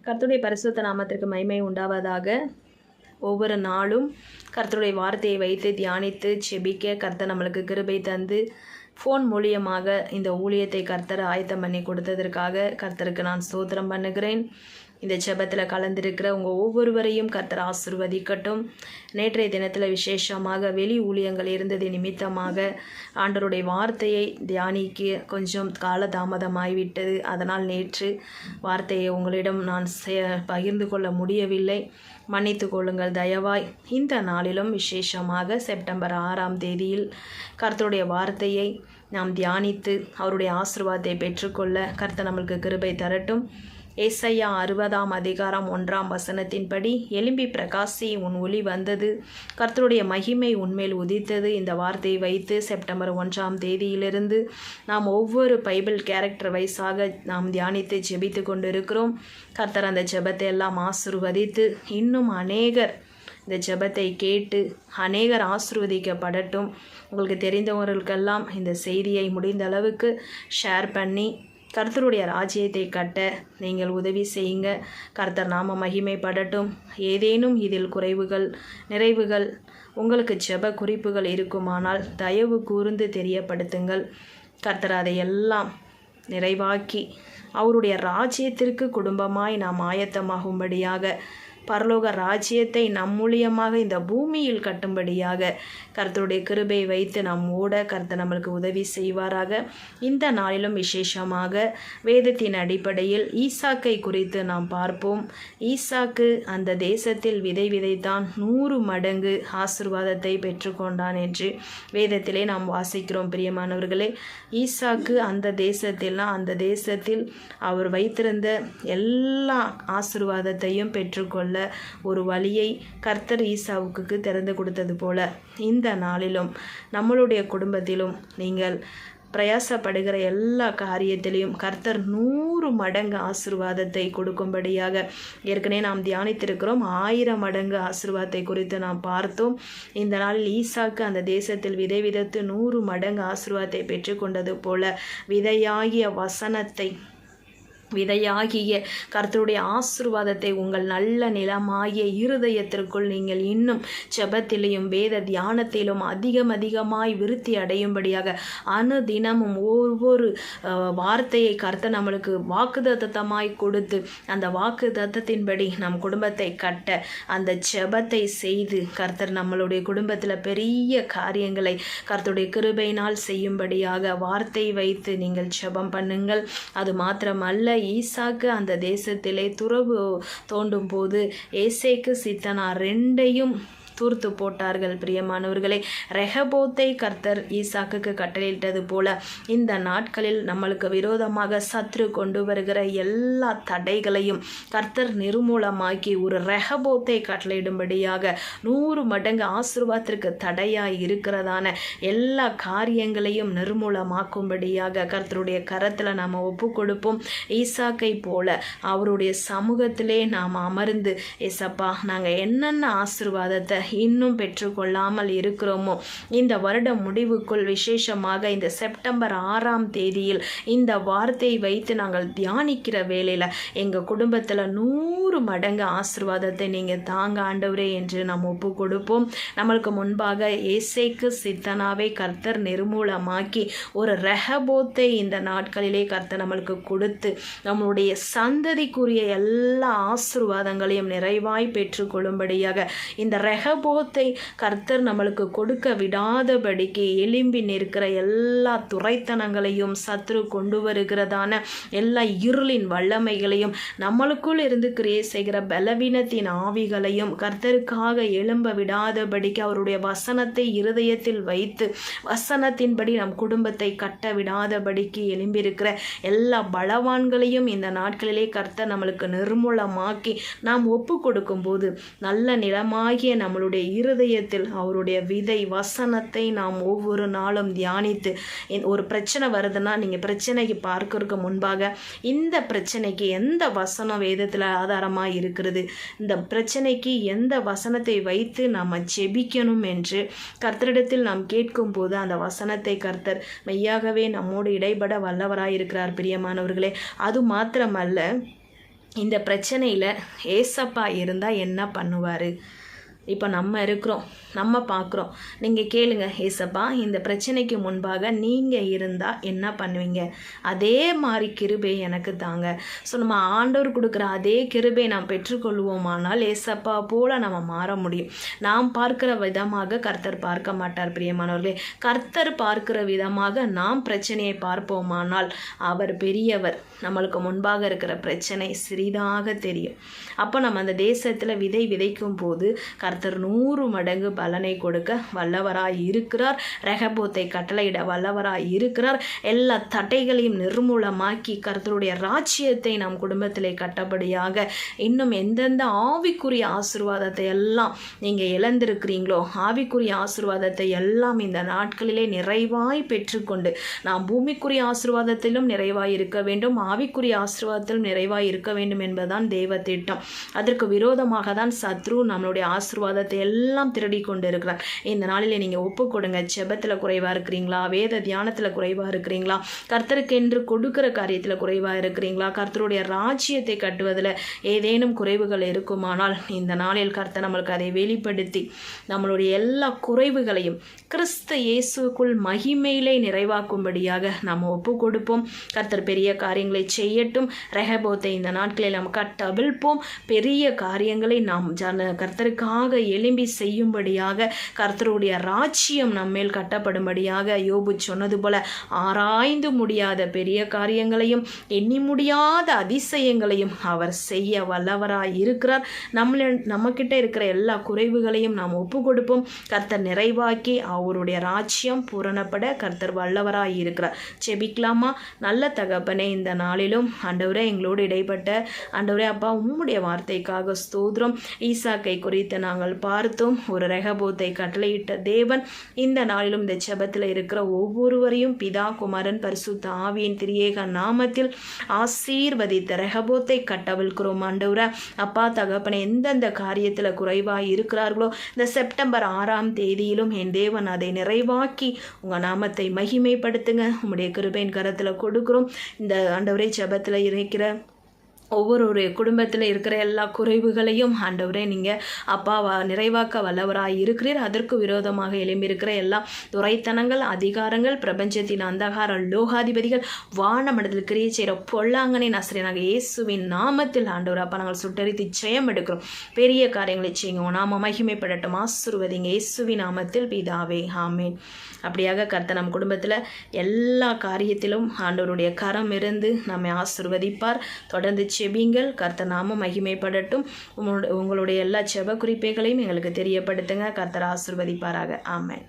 கர்த்தருடைய பரிசுத்த நாமத்திற்கு மகிமை உண்டாவதாக. ஒவ்வொரு நாளும் கர்த்தருடைய வார்த்தையை வைத்து தியானித்து செபிக்க கர்த்தர் நம்மளுக்கு கிருபை தந்து ஃபோன் மூலியமாக இந்த ஊழியத்தை கர்த்தர் ஆயத்தம் பண்ணி கொடுத்ததற்காக கர்த்தருக்கு நான் ஸ்தோத்திரம் பண்ணுகிறேன். இந்த ஜெபத்தில் கலந்திருக்கிற உங்கள் ஒவ்வொருவரையும் கர்த்தர் ஆசீர்வதிக்கட்டும். நேற்றைய தினத்தில் விசேஷமாக வெளி ஊழியங்கள் இருந்தது நிமித்தமாக ஆண்டவருடைய வார்த்தையை தியானிக்க கொஞ்சம் காலதாமதமாகிவிட்டது. அதனால் நேற்று வார்த்தையை உங்களிடம் நான் பகிர்ந்து கொள்ள முடியவில்லை. மன்னித்து கொள்ளுங்கள் தயவாய். இந்த நாளிலும் விசேஷமாக செப்டம்பர் 6ஆம் தேதியில் கர்த்தருடைய வார்த்தையை நாம் தியானித்து அவருடைய ஆசீர்வாதத்தை பெற்றுக்கொள்ள கர்த்தர் நம்மளுக்கு கிருபை தரட்டும். ஏசாயா 60ஆம் அதிகாரம் 1ஆம் வசனத்தின்படி, எழும்பி பிரகாசி, உன் ஒளி வந்தது, கர்த்தருடைய மகிமை உன்மேல் உதித்தது. இந்த வார்த்தையை வைத்து செப்டம்பர் 1ஆம் தேதியிலிருந்து நாம் ஒவ்வொரு பைபிள் கேரக்டர் வைஸாக நாம் தியானித்து ஜெபித்து கொண்டிருக்கிறோம். கர்த்தர் அந்த ஜெபத்தை எல்லாம் ஆசீர்வதித்து இன்னும் அநேகர் இந்த ஜெபத்தை கேட்டு அநேகர் ஆசீர்வதிக்கப்படட்டும். உங்களுக்கு தெரிந்தவர்களுக்கெல்லாம் இந்த செய்தியை முடிந்த அளவுக்கு ஷேர் பண்ணி கர்த்தருடைய ராஜ்யத்தை கட்ட நீங்கள் உதவி செய்யுங்க. கர்த்தர் நாம மகிமைப்படட்டும். ஏதேனும் இதில் குறைவுகள் நிறைவுகள் உங்களுக்கு ஜெப குறிப்புகள் இருக்குமானால் தயவு கூர்ந்து தெரியப்படுத்துங்கள். கர்த்தர் அதையெல்லாம் நிறைவாக்கி அவருடைய ராஜ்யத்திற்கு குடும்பமாய் நாம் ஆயத்தமாகும்படியாக, பரலோக ராஜ்யத்தை நம் மூலியமாக இந்த பூமியில் கட்டும்படியாக கர்த்தருடைய கிருபை வைத்து நாம் ஓட கர்த்தர் நம்மளுக்கு உதவி செய்வாராக. இந்த நாளிலும் விசேஷமாக வேதத்தின் அடிப்படையில் ஈசாக்கை குறித்து நாம் பார்ப்போம். ஈசாக்கு அந்த தேசத்தில் விதை விதைத்தான், 100 மடங்கு ஆசீர்வாதத்தை பெற்றுக்கொண்டான் என்று வேதத்திலே நாம் வாசிக்கிறோம். பிரியமானவர்களே, ஈசாக்கு அந்த தேசத்தில் அவர் வைத்திருந்த எல்லா ஆசீர்வாதத்தையும் பெற்றுக்கொள்ள ஒரு வழியை கர்த்தர் ஈசாவுக்கு திறந்து கொடுத்தது போல இந்த நாளிலும் நம்மளுடைய குடும்பத்திலும் நீங்கள் பிரயாசப்படுகிற எல்லா காரியத்திலையும் கர்த்தர் 100 மடங்கு ஆசீர்வாதத்தை கொடுக்கும்படியாக ஏற்கனவே நாம் தியானித்திருக்கிறோம். 1000 மடங்கு ஆசீர்வாதத்தை குறித்து நாம் பார்த்தோம். இந்த நாளில் ஈசாக்கு அந்த தேசத்தில் விதை விதைத்து 100 மடங்கு ஆசீர்வாதத்தை பெற்றுக்கொண்டது போல விதையாகிய கர்த்தருடைய ஆசீர்வாதத்தை உங்கள் நல்ல நிலமாகிய இருதயத்திற்குள் நீங்கள் இன்னும் ஜெபத்திலையும் வேத தியானத்திலும் அதிகமாய் விருத்தி அடையும்படியாக அனுதினமும் ஒவ்வொரு வார்த்தையை கர்த்தர் நம்மளுக்கு வாக்குத்தத்தமாய் கொடுத்து அந்த வாக்குத்தத்தத்தின்படி நம் குடும்பத்தை கட்ட அந்த ஜெபத்தை செய்து கர்த்தர் நம்மளுடைய குடும்பத்தில் பெரிய காரியங்களை கர்த்தருடைய கிருபையினால் செய்யும்படியாக வார்த்தை வைத்து நீங்கள் ஜெபம் பண்ணுங்கள். அது மாத்திரமல்ல, ஈசாக்கு அந்த தேசத்திலே துறவு தோண்டும் போது ஏசேக்கு சித்தனார் 2ஐயும் தூர்த்து போட்டார்கள். பிரியமானவர்களே, ரெகபோத்தை கர்த்தர் ஈசாக்குக்கு கட்டளையிட்டது போல இந்த நாட்களில் நம்மளுக்கு விரோதமாக சத்ரு கொண்டு வருகிற எல்லா தடைகளையும் கர்த்தர் நிர்மூலமாக்கி ஒரு ரெகபோத்தை கட்டளையிடும்படியாக 100 மடங்கு ஆசீர்வாதத்திற்கு தடையாய் இருக்கிறதான எல்லா காரியங்களையும் நிர்மூலமாக்கும்படியாக கர்த்தருடைய கரத்தில் நாம் ஒப்பு கொடுப்போம். ஈசாக்கை போல அவருடைய சமூகத்திலே நாம் அமர்ந்து, ஏசப்பா, நாங்கள் என்னென்ன ஆசீர்வாதத்தை இன்னும் பெற்றுக்கொள்ளாமல் இருக்கிறோமோ இந்த வருடம் முடிவுக்குள் விசேஷமாக இந்த செப்டம்பர் 6ஆம் தேதியில் இந்த வார்த்தையை வைத்து நாங்கள் தியானிக்கிற வேளையில் எங்கள் குடும்பத்தில் 100 மடங்கு ஆசீர்வாதத்தை நீங்கள் தாங்க ஆண்டவரே என்று நாம் ஒப்பு கொடுப்போம். நம்மளுக்கு முன்பாக ஏசேக்கு சித்தனாவை கர்த்தர் நிர்மூலமாக்கி ஒரு ரெகபோத்தை இந்த நாட்களிலே கர்த்தர் நம்மளுக்கு கொடுத்து நம்மளுடைய சந்ததிக்குரிய எல்லா ஆசீர்வாதங்களையும் நிறைவாய் பெற்றுக்கொள்ளும்படியாக இந்த ரெகபோத்தை கர்த்தர் நம்மளுக்கு கொடுக்க விடாதபடிக்கு எழும்பி நிற்கிற எல்லா துரைத்தனங்களையும் சத்ரு கொண்டு வருகிறதான எல்லா இருளின் வல்லமைகளையும் நம்மளுக்குள் இருந்து கிரியை செய்கிற பலவீனத்தின் ஆவிகளையும் கர்த்தருக்காக எழும்ப விடாதபடிக்கு அவருடைய வசனத்தை இருதயத்தில் வைத்து வசனத்தின்படி நம் குடும்பத்தை கட்ட விடாதபடிக்கு எழும்பியிருக்கிற எல்லா பலவான்களையும் இந்த நாட்களிலே கர்த்தர் நம்மளுக்கு நிர்மூலமாக்கி நாம் ஒப்பு கொடுக்கும் போது நல்ல நிலமாகிய நம்மளுடைய இருதயத்தில் அவருடைய விதை வசனத்தை நாம் ஒவ்வொரு நாளும் தியானித்து, ஒரு பிரச்சனை வருதுன்னா நீங்கள் பிரச்சனைக்கு பார்க்கறதுக்கு முன்பாக இந்த பிரச்சனைக்கு எந்த வசனம் வேதத்தில் ஆதாரமாக இருக்கிறது, இந்த பிரச்சனைக்கு எந்த வசனத்தை வைத்து நாம் ஜெபிக்கணும் என்று கர்த்தரிடத்தில் நாம் கேட்கும் போது அந்த வசனத்தை கர்த்தர் மெய்யாகவே நம்மோடு இடைபட வல்லவராயிருக்கிறார். பிரியமானவர்களே, அது மாத்திரமல்ல, இந்த பிரச்சனையில் ஏசப்பா இருந்தால் என்ன பண்ணுவார்? இப்போ நம்ம இருக்கிறோம், நம்ம பார்க்குறோம். நீங்கள் கேளுங்க, ஏசப்பா இந்த பிரச்சனைக்கு முன்பாக நீங்கள் இருந்தால் என்ன பண்ணுவீங்க? அதே மாதிரி கிருபை எனக்கு தாங்க. ஸோ நம்ம ஆண்டவர் கொடுக்குற அதே கிருபை நாம் பெற்றுக்கொள்வோமானால் ஏசப்பா போல் நம்ம மாற முடியும். நாம் பார்க்குற விதமாக கர்த்தர் பார்க்க மாட்டார் பிரியமானவர்களே. கர்த்தர் பார்க்குற விதமாக நாம் பிரச்சனையை பார்ப்போமானால் அவர் பெரியவர். நம்மளுக்கு முன்பாக இருக்கிற பிரச்சனை சிறிதாக தெரியும். அப்போ நம்ம அந்த தேசத்தில் விதைக்கும் போது கர்த்தர் 100 மடங்கு பலனை கொடுக்க வல்லவராய் இருக்கிறார். ரெகபோத்தை கட்டளையிட வல்லவராய் இருக்கிறார். எல்லா தடைகளையும் நிர்மூலமாக்கி கர்த்தருடைய ராஜ்யத்தை நம் குடும்பத்திலே கட்டபடியாக இன்னும் எந்தெந்த ஆவிக்குரிய ஆசீர்வாதத்தை எல்லாம் நீங்கள் இழந்திருக்கிறீங்களோ ஆவிக்குரிய ஆசீர்வாதத்தை எல்லாம் இந்த நாட்களிலே நிறைவாய் பெற்றுக்கொண்டு நாம் பூமிக்குரிய ஆசீர்வாதத்திலும் நிறைவாய் இருக்க வேண்டும், ஆவிக்குரிய ஆசீர்வாதத்திலும் நிறைவாய் இருக்க வேண்டும் என்பதுதான் தேவ திட்டம். அதற்கு விரோதமாக தான் சத்ரு நம்மளுடைய ஆசீர்வாதத்தை எல்லாம் திருடி கொண்டு இருக்கிறார். இந்த நாளிலே நீங்கள் ஒப்பு கொடுங்க. ஜெபத்தில் குறைவாக இருக்கிறீங்களா? வேத தியானத்தில் குறைவாக இருக்கிறீங்களா? கர்த்தருக்கு என்று கொடுக்கிற காரியத்தில் குறைவாக இருக்கிறீங்களா? கர்த்தருடைய ராஜ்யத்தை கட்டுவதில் ஏதேனும் குறைவுகள் இருக்குமானால் இந்த நாளில் கர்த்தர் நம்மளுக்கு அதை வெளிப்படுத்தி நம்மளுடைய எல்லா குறைவுகளையும் கிறிஸ்து இயேசுக்குள் மகிமையிலே நிறைவாக்கும்படியாக நாம் ஒப்பு கொடுப்போம். கர்த்தர் பெரிய காரியங்களை செய்யட்டும். ரெகபோத்தை இந்த நாட்களில் நாம் கட்டவிழ்ப்போம். பெரிய காரியங்களை நாம் கர்த்தருக்காக எழும்பி செய்யும்படியாக கர்த்தருடைய ராஜ்யம் நம்மேல் கட்டப்படும்படியாக யோபு சொன்னது போல ஆராய்ந்து முடியாத பெரிய காரியங்களையும் எண்ணி முடியாத அதிசயங்களையும் அவர் செய்ய வல்லவராய் இருக்கிறார். நம்மக்கிட்ட இருக்கிற எல்லா குறைவுகளையும் நாம் ஒப்பு கொடுப்போம். கர்த்தர் நிறைவாக்கி அவருடைய ராஜ்யம் பூரணப்பட கர்த்தர் வல்லவராய் இருக்கிறார். செபிக்கலாமா? நல்ல தகப்பனே, இந்த நாளிலும் ஆண்டவரே எங்களோடு இடைப்பட்ட ஆண்டவரே அப்பா உம்முடைய வார்த்தைக்காக ஸ்தோத்திரம். ஈசாக்கை குறித்து நாங்கள் பார்த்தோம். ஒரு ரெகபோத்தை கட்டளையிட்ட தேவன் இந்த நாளிலும் இந்த ஜெபத்தில் இருக்கிற ஒவ்வொருவரையும் பிதா குமாரன் பரிசுத்த ஆவியின் திரியேக நாமத்தில் ஆசீர்வதித்த ரெகபோத்தை கட்டவிழ்க்கிறோம். ஆண்டவரே அப்பா தகப்பனை எந்தெந்த காரியத்தில் குறைவாக இருக்கிறார்களோ இந்த செப்டம்பர் 6ஆம் தேதியிலும் என் தேவன் அதை நிறைவாக்கி உங்கள் நாமத்தை மகிமைப்படுத்துங்க. உங்களுடைய கிருபையின் கரத்தில் கொடுக்கிறோம். இந்த ஆண்டவரே ஜெபத்தில் இருக்கிற ஒவ்வொரு குடும்பத்தில் இருக்கிற எல்லா குறைவுகளையும் ஆண்டவரே நீங்கள் அப்பா நிறைவாக்க வல்லவராய் இருக்கிறீர். அதற்கு விரோதமாக எழும்பியிருக்கிற எல்லா துரைத்தனங்கள், அதிகாரங்கள், பிரபஞ்சத்தின் அந்தகார லோகாதிபதிகள், வானமண்டலத்தில் கிரியை செய்கிற பொல்லாங்கனை நசரேனாக இயேசுவின் நாமத்தில் ஆண்டவர் அப்பா நாங்கள் சுட்டரித்து ஜெயம் எடுக்கிறோம். பெரிய காரியங்களை செய்யுங்க. நாம மகிமைப்படட்டும். ஆசீர்வதிங்க இயேசுவின் நாமத்தில் பிதாவே, ஆமேன். அப்படியாக கர்த்தர் நம் குடும்பத்தில் எல்லா காரியத்திலும் ஆண்டவருடைய கரம் இருந்து நம்மை ஆசீர்வதிப்பார். தொடர்ந்து செபிங்கள். கர்த்தர் நாமம் மகிமைப்படட்டும். உங்களுடைய எல்லா செப குறிப்புகளையும் எங்களுக்கு தெரியப்படுத்துங்க. கர்த்தர் ஆசீர்வதிப்பாராக. ஆமென்.